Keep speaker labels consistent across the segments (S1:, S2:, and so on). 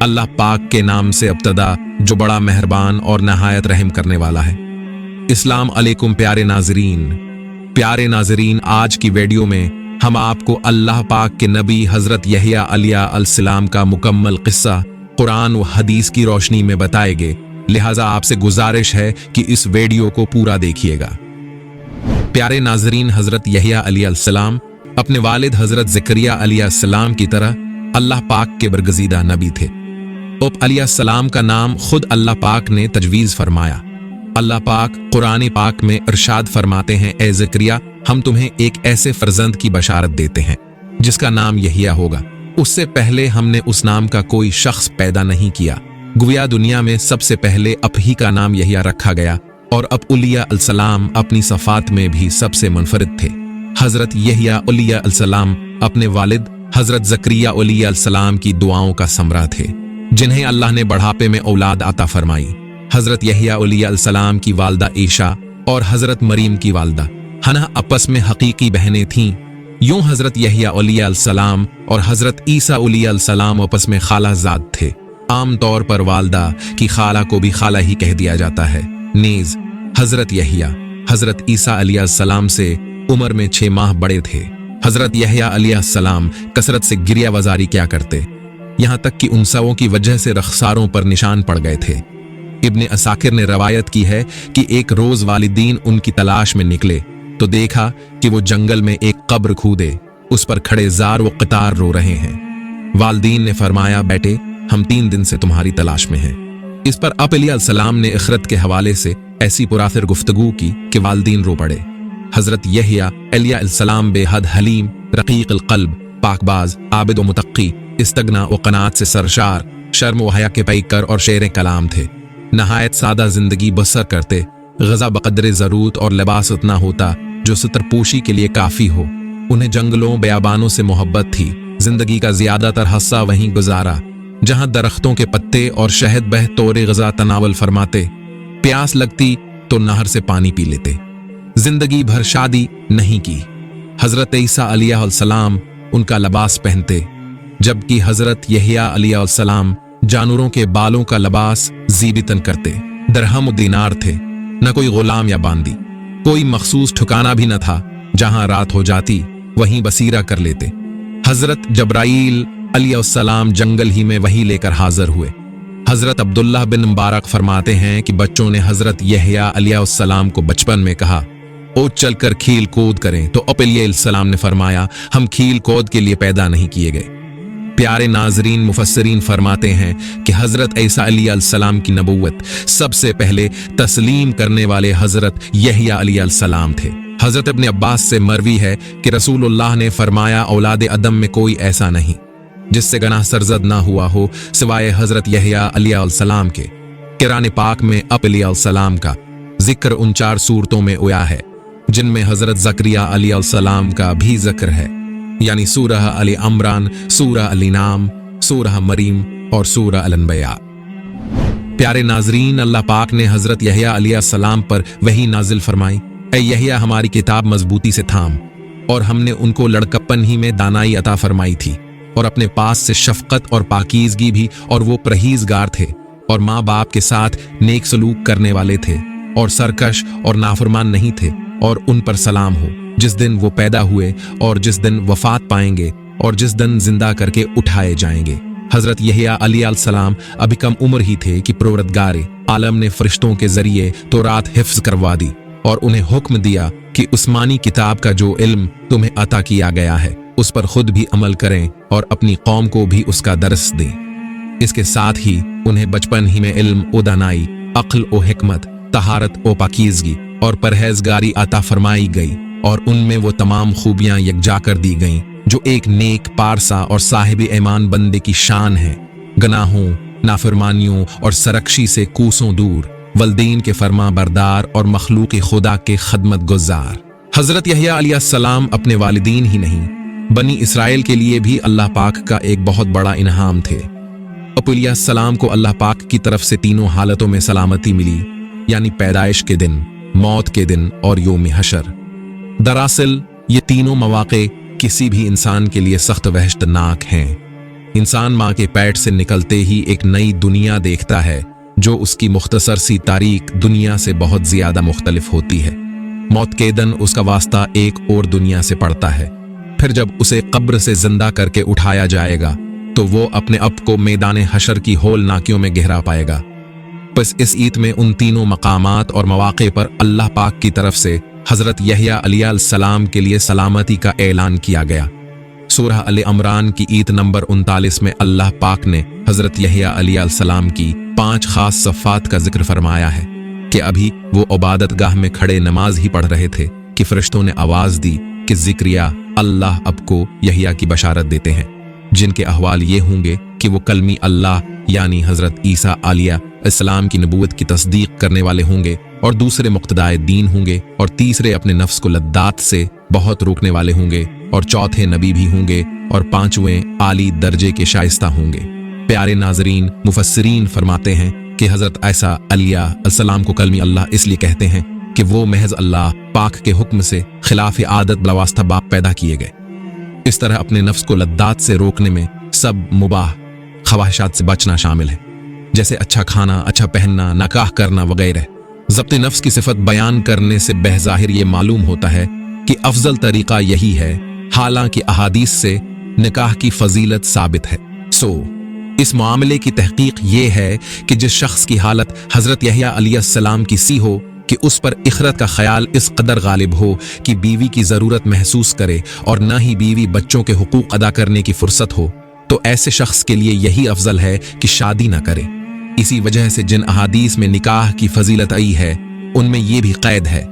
S1: अल्लाह पाक के नाम से इब्तदा जो बड़ा मेहरबान और नहायत रहम करने वाला है। इस्लाम अलैकुम प्यारे नाजरीन, आज की वीडियो में हम आपको अल्लाह पाक के नबी हजरत यहया अलैहिस्सलाम का मुकम्मल किस्सा कुरान व हदीस की रोशनी में बताएंगे, लिहाजा आपसे गुजारिश है कि इस वीडियो को पूरा देखिएगा। प्यारे नाजरीन, हजरत यहया अलैहिस्सलाम अपने वालिद हजरत ज़करिया अलैहिस्सलाम की तरह अल्लाह पाक के बरगजीदा नबी थे। अलैहिस्सलाम का नाम खुद अल्लाह पाक ने तजवीज़ फरमाया। अल्लाह पाक कुरान पाक में इरशाद फरमाते हैं, ए ज़करिया, हम तुम्हें एक ऐसे फर्जंद की बशारत देते हैं जिसका नाम यहया होगा। उससे पहले हमने उस नाम का कोई शख्स पैदा नहीं किया। गुया दुनिया में सबसे पहले अप ही का नाम यहया रखा गया और अब उलिया अलैहिस्सलाम अपनी सफ़ात में भी सबसे मुनफरिद थे। हजरत यहया अलैहिस्सलाम अपने वालिद हजरत ज़करिया अलैहिस्सलाम की दुआओं का समरा थे, जिन्हें अल्लाह ने बढ़ापे में औलाद अता फरमाई। हजरत यहया अलैहिस्सलाम की वालदा ईशा और हजरत मरीम की वालदा हना आपस में हकीकी बहनें थीं। यूं हजरत यहया अलैहिस्सलाम और हजरत ईसा अलैहिस्सलाम आपस में खालाजाद थे। आम तौर पर वालदा की खाला को भी खाला ही कह दिया जाता है। नीज हजरत यहया हजरत ईसा अलैहिस्सलाम से उम्र में 6 माह बड़े थे। हजरत यहया अलैहिस्सलाम कसरत से गिरिया वजारी क्या करते, यहाँ तक कि उन सबों की वजह से रखसारों पर निशान पड़ गए थे। इब्ने असाकिर ने रवायत की है कि एक रोज वालिदीन उनकी तलाश में निकले तो देखा कि वो जंगल में एक कब्र खूदे उस पर खड़े जार व कतार रो रहे हैं। वालिदीन ने फरमाया, बेटे, हम 3 दिन से तुम्हारी तलाश में हैं। इस पर अलैहिस्सलाम ने इखरत के हवाले से ऐसी पुराफिर गुफ्तगू की कि वालिदीन रो पड़े। हजरत यहया अलैहिस्सलाम बेहद हलीम, रकीक क़ल्ब, पाकबाज, आबिद व मुतक्की, इस्तगना व कनात से सरशार, शर्म व हया के पैकर और शेर कलाम थे। नहायत सादा जिंदगी बसर करते। ग़ज़ा बक़द्रे ज़रूरत और लिबास उतना होता जो सतरपोशी के लिए काफ़ी हो। उन्हें जंगलों बयाबानों से मोहब्बत थी। जिंदगी का ज़्यादातर हिस्सा वहीं गुजारा जहाँ दरख्तों के पत्ते और शहद बह तोरे ग़ज़ा तनावल फरमाते। प्यास लगती तो नहर से पानी पी लेते। जिंदगी भर शादी नहीं की। हजरत ईसा अलैहिस्सलाम उनका लिबास पहनते, जबकि हजरत यहया अलैहिस्सलाम जानवरों के बालों का लिबास ज़ीबितन करते। दरहम दीनार थे, न कोई गुलाम या बांदी। कोई मखसूस ठिकाना भी न था। जहां रात हो जाती वहीं बसीरा कर लेते। हजरत जब्राईल अलैहिस्सलाम जंगल ही में वही लेकर हाजिर हुए। हजरत अब्दुल्लाह बिन मुबारक फरमाते हैं कि बच्चों ने हजरत यहया अलैहिस्सलाम को बचपन में कहा, ओ चलकर खील कूद करें, तो अलैहिस्सलाम ने फरमाया, हम खील कूद के लिए पैदा नहीं किए गए। प्यारे नाजरीन, मुफस्सिरीन फरमाते हैं कि हजरत ईसा अलैहिस्सलाम की नबूवत सबसे पहले तस्लीम करने वाले हजरत यहया अलैहिस्सलाम थे। हजरत इब्ने अब्बास से मरवी है कि रसूलुल्लाह ने फरमाया, औलाद अदम में कोई ऐसा नहीं जिससे गनाह सरजद ना हुआ हो सिवाय हजरत यहया अलैहिस्सलाम के। कुरान पाक में अलैहिस्सलाम का जिक्र 49 सूरतों में हुआ है, जिनमें हजरत ज़करिया अलैहिस्सलाम का भी जिक्र है, यानी सूरह अल इमरान, सूरह अल नाम, सूरह मरीम और सूरह अल अनबिया। प्यारे नाजरीन, अल्लाह पाक ने हजरत यहया अलैहिस्सलाम पर वही नाजिल फरमाई, ऐ यहया, हमारी किताब मजबूती से थाम, और हमने उनको लड़कपन ही में दानाई अता फरमाई थी और अपने पास से शफकत और पाकीज़गी भी, और वो परहेजगार थे और माँ बाप के साथ नेक सलूक करने वाले थे और सरकश और नाफरमान नहीं थे। और उन पर सलाम हो जिस दिन वो पैदा हुए और जिस दिन वफात पाएंगे और जिस दिन जिंदा करके उठाए जाएंगे। हजरत यहया अलैहिस्सलाम अभी कम उम्र ही थे कि परवरदिगारे आलम ने फरिश्तों के जरिए तौरात हिफ्ज करवा दी और उन्हें हुक्म दिया कि उस्मानी किताब का जो इल्म तुम्हें अता किया गया है उस पर खुद भी अमल करें और अपनी कौम को भी उसका दर्स दें। इसके साथ ही उन्हें बचपन ही में इल्म ओ दानाई, अक्ल ओ हिकमत, तहारत ओ पाकीज़गी और परहेजगारी अता फरमाई गई और उनमें वो तमाम खूबियां यकजा कर दी गईं जो एक नेक, पारसा और साहिब ईमान बंदे की शान है। गनाहों, नाफरमानियों और सरकशी से कूसों दूर, वलदीन के फरमा बरदार और मखलूक खुदा के खदमत गुजार। हजरत यहया अलैहिस्सलाम अपने वालिदीन ही नहीं, बनी इसराइल के लिए भी अल्लाह पाक का एक बहुत बड़ा इनाम थे। अलैहिस्सलाम को अल्लाह पाक की तरफ से तीनों हालतों में सलामती मिली, यानी पैदाइश के दिन, मौत के दिन और योम हशर। दरअसल ये तीनों मौके किसी भी इंसान के लिए सख्त वहशतनाक हैं। इंसान माँ के पेट से निकलते ही एक नई दुनिया देखता है जो उसकी मुख्तसर सी तारीख दुनिया से बहुत ज्यादा मुख्तलिफ होती है। मौत के दिन उसका वास्ता एक और दुनिया से पड़ता है। फिर जब उसे कब्र से जिंदा करके उठाया जाएगा तो वो अपने आप को मैदान हशर की होलनाकियों में गहरा पाएगा। बस इस ईद में उन तीनों मकामात और मौके पर अल्लाह पाक की तरफ से हजरत यहया अलैहिस्सलाम के लिए सलामती का ऐलान किया गया। सूरह अल इमरान की ईद नंबर 39 में अल्लाह पाक ने हजरत यहया अलैहिस्सलाम की 5 खास सफ़ात का जिक्र फरमाया है कि अभी वो इबादत गाह में खड़े नमाज ही पढ़ रहे थे कि फरिश्तों ने आवाज दी कि ज़िक्रिया अल्लाह आपको यहया की बशारत देते हैं, जिनके अहवाल ये होंगे कि वो कलमी अल्लाह यानी हजरत ईसा अलैहिस्सलाम की नबूवत की तस्दीक करने वाले होंगे, और दूसरे मुक्तदाए दीन होंगे, और तीसरे अपने नफ्स को लद्दात से बहुत रोकने वाले होंगे, और चौथे नबी भी होंगे, और पांचवें आली दर्जे के शाइस्ता होंगे। प्यारे नाजरीन, मुफस्सिरीन फरमाते हैं कि हजरत ईसा अलैहिस्सलाम को कलमी अल्लाह इसलिए कहते हैं कि वो महज अल्लाह पाक के हुक्म से खिलाफ आदत बलावास्ता बाप पैदा किए गए। इस तरह अपने नफ्स को लद्दात से रोकने में सब मुबाह ख्वाहिशात से बचना शामिल है, जैसे अच्छा खाना, अच्छा पहनना, नकाह करना वगैरह। ज़ब्त नफ्स की सिफत बयान करने से बेहज़ाहिर ये मालूम होता है कि अफजल तरीका यही है, हालांकि अहादीस से निकाह की फजीलत साबित है। इस मामले की तहकीक ये है कि जिस शख्स की हालत हजरत यहया अलैहिस्सलाम की सी हो कि उस पर इखरत का ख्याल इस कदर गालिब हो कि बीवी की ज़रूरत महसूस करे और न ही बीवी बच्चों के हुकूक अदा करने की फुर्सत हो, तो ऐसे शख्स के लिए यही अफजल है कि शादी न करे। इसी वजह से जिन अहादीस में निकाह की फजीलत आई है उनमें यह भी कैद है,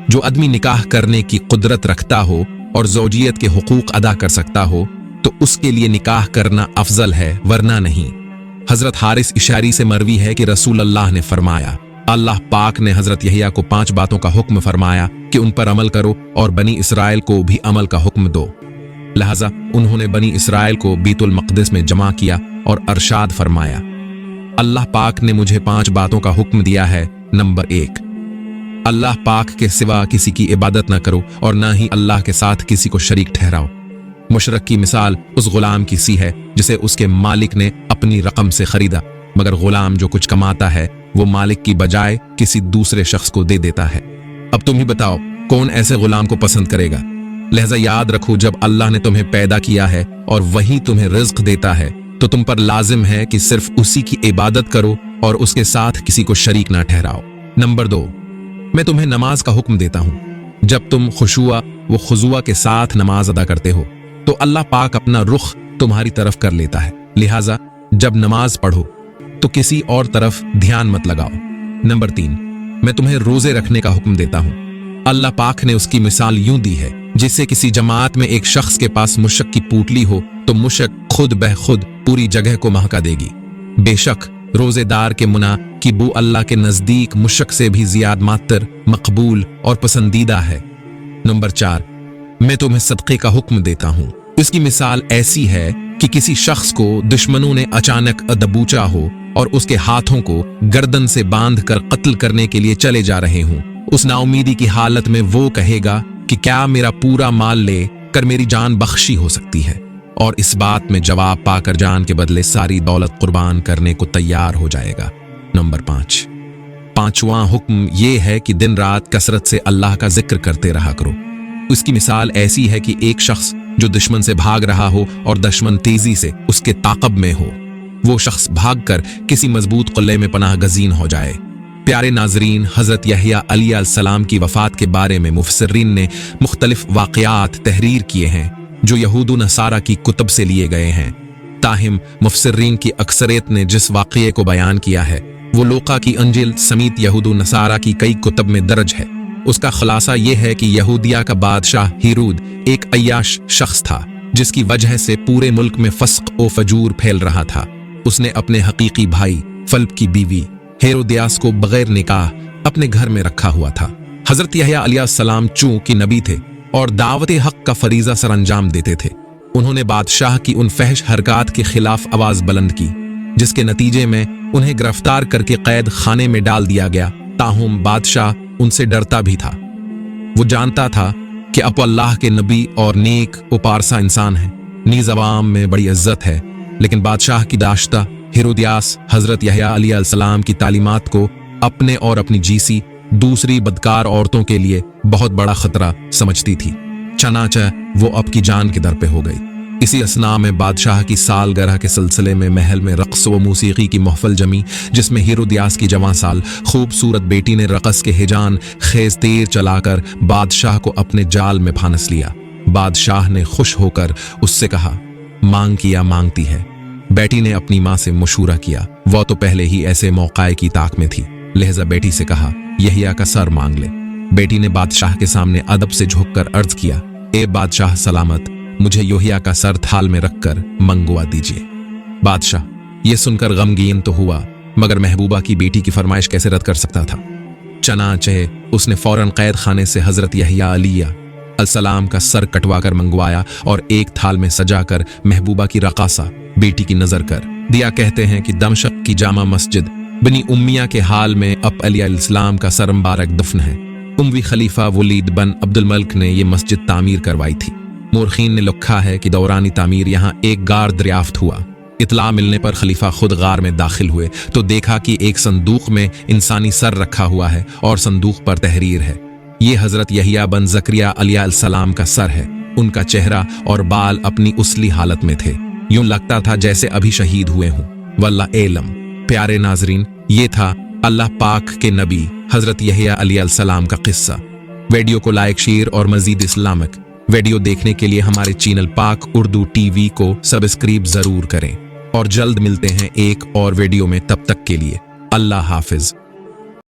S1: जो आदमी निकाह करने की कुदरत रखता हो और ज़ौजियत के हुकूक अदा कर सकता हो तो उसके लिए निकाह करना अफजल है, वरना नहीं। हजरत हारिस इशारी से मरवी है कि रसूल अल्लाह ने फरमाया, अल्लाह पाक ने हजरत यहया को 5 बातों का हुक्म फरमाया कि उन पर अमल करो और बनी इसराइल को भी अमल का हुक्म दो। लिहाजा उन्होंने बनी इसराइल को बीतुल मक़दिस में जमा किया और अरशाद फरमाया, अल्लाह पाक ने मुझे 5 बातों का हुक्म दिया है। नंबर 1, अल्लाह पाक के सिवा किसी की इबादत न करो और ना ही अल्लाह के साथ किसी को शरीक ठहराओ। मुशरक की मिसाल उस गुलाम की सी है जिसे उसके मालिक ने अपनी रकम से खरीदा, मगर गुलाम जो कुछ कमाता है वो मालिक की बजाय किसी दूसरे शख्स को दे देता है। अब तुम ही बताओ कौन ऐसे गुलाम को पसंद करेगा। लिहाजा याद रखो, जब अल्लाह ने तुम्हें पैदा किया है और वही तुम्हें रिज़्क देता है तो तुम पर लाजिम है कि सिर्फ उसी की इबादत करो और उसके साथ किसी को शरीक ना ठहराओ। नंबर 2, मैं तुम्हें नमाज का हुक्म देता हूं। जब तुम खुशुआ व खुजुआ के साथ नमाज अदा करते हो तो अल्लाह पाक अपना रुख तुम्हारी तरफ कर लेता है। लिहाजा जब नमाज पढ़ो तो किसी और तरफ ध्यान मत लगाओ। नंबर 3, मैं तुम्हें रोजे रखने का हुक्म देता हूं। अल्लाह पाक ने उसकी मिसाल यूं दी है, जिससे किसी जमात में एक शख्स के पास मुशक की पूटली हो तो मुशक खुद बह खुद पूरी जगह को महका देगी। बेशक रोजेदार के मुना की बू अल्लाह के नजदीक मुशक से भी ज्यादा मातर, मकबूल और पसंदीदा है। नंबर 4, मैं तुम्हें सदक़े का हुक्म देता हूं। इसकी मिसाल ऐसी है कि किसी शख्स को दुश्मनों ने अचानक दबोचा हो और उसके हाथों को गर्दन से बांधकर कत्ल करने के लिए चले जा रहे हों। उस नाउमीदी की हालत में वो कहेगा कि क्या मेरा पूरा माल ले कर मेरी जान बख्शी हो सकती है, और इस बात में जवाब पाकर जान के बदले सारी दौलत कुर्बान करने को तैयार हो जाएगा। नंबर 5, 5वां हुक्म ये है कि दिन रात कसरत से अल्लाह का जिक्र करते रहा करो। उसकी मिसाल ऐसी है कि एक शख्स जो दुश्मन से भाग रहा हो और दुश्मन तेजी से उसके ताक़ब में हो, वो शख्स भागकर किसी मजबूत क़िले में पनाह गज़ीन हो जाए। प्यारे नाजरीन, हजरत यहया अलैहिस्सलाम की वफ़ात के बारे में मुफस्सिरीन ने मुख्तलिफ वाक़यात तहरीर किए हैं जो यहूद नसारा की कुतुब से लिए गए हैं। ताहिम मुफस्सिरीन की अक्सरियत ने जिस वाक़ये को बयान किया है वो लूका की अंजिल समेत यहूद नसारा की कई कुतुब में दर्ज है। उसका खुलासा यह है कि यहूदिया का बादशाह हेरोद एक अय्याश शख्स था जिसकी वजह से पूरे मुल्क में फस्क और फजूर फैल रहा था। उसने अपने हकीकी भाई फल्प की बीवी हेरोदियास को बगैर निकाह अपने घर में रखा हुआ था। हजरत यहया अलैहिस्सलाम चूंकि नबी थे और दावत हक का फरीजा सर अंजाम देते थे, उन्होंने बादशाह की उन फहश हरकत के खिलाफ आवाज बुलंद की, जिसके नतीजे में उन्हें गिरफ्तार करके कैद खाने में डाल दिया गया। ताहुम बादशाह उनसे डरता भी था। वो जानता था कि अब अल्लाह के नबी और नेक व पारसा इंसान है, नीज़ अवाम में बड़ी इज्जत है, लेकिन बादशाह की दाश्ता हेरोदियास हजरत यहया अलैहिस्सलाम की तालीमात को अपने और अपनी जीसी दूसरी बदकार औरतों के लिए बहुत बड़ा खतरा समझती थी। चनाचा वो अब की जान के दर पे हो गई। इसी असना में बादशाह की सालगिरह के सिलसिले में महल में रक्स व मूसीकी की महफिल जमी, जिसमें हेरोदियास की जवां साल खूबसूरत बेटी ने रक़स के हिजान खेज तीर चलाकर बादशाह को अपने जाल में फानस लिया। बादशाह ने खुश होकर उससे कहा, मांग किया मांगती है। बेटी ने अपनी माँ से मशूरा किया, वो तो पहले ही ऐसे मौक़े की ताक में थी, लिहाजा बेटी से कहा, यहिया का सर मांग ले। बेटी ने बादशाह के सामने अदब से झुककर अर्ज किया, ए बादशाह सलामत, मुझे यहिया का सर थाल में रखकर मंगवा दीजिए। बादशाह ये सुनकर गमगीन तो हुआ, मगर महबूबा की बेटी की फरमाइश कैसे रद्द कर सकता था। चनाचे उसने फौरन कैद खाने से हजरत यहिया अलैहिस्सलाम का सर कटवाकर मंगवाया और एक थाल में सजाकर महबूबा की रकासा बेटी की नजर कर दिया। कहते हैं कि दमशक की जामा मस्जिद बनी उम्मिया के हाल में अब अलैहिस्सलाम का सर मुबारक दफन है। उमवी खलीफा वलीद बन अब्दुल मलिक ने यह मस्जिद तामीर करवाई थी। मुर्खीन ने लिखा है कि दौरानी तामीर यहाँ एक गार दरियाफ्त हुआ। इतला मिलने पर खलीफा खुद गार में दाखिल हुए तो देखा कि एक संदूक में इंसानी सर रखा हुआ है और संदूक पर तहरीर है, ये हजरत यहिया बन जकरिया अलैहिस्सलाम का सर है। उनका चेहरा और बाल अपनी उसली हालत में थे, यूं लगता था जैसे अभी शहीद हुए हों। वल्लाह एलम। प्यारे नाजरीन, ये था अल्लाह पाक के नबी हजरत यहिया अलैहिस्सलाम का किस्सा। वीडियो को लाइक, शेयर और मजीद इस्लामिक वीडियो देखने के लिए हमारे चैनल पाक उर्दू टीवी को सब्सक्राइब जरूर करें और जल्द मिलते हैं एक और वीडियो में। तब तक के लिए अल्लाह हाफिज।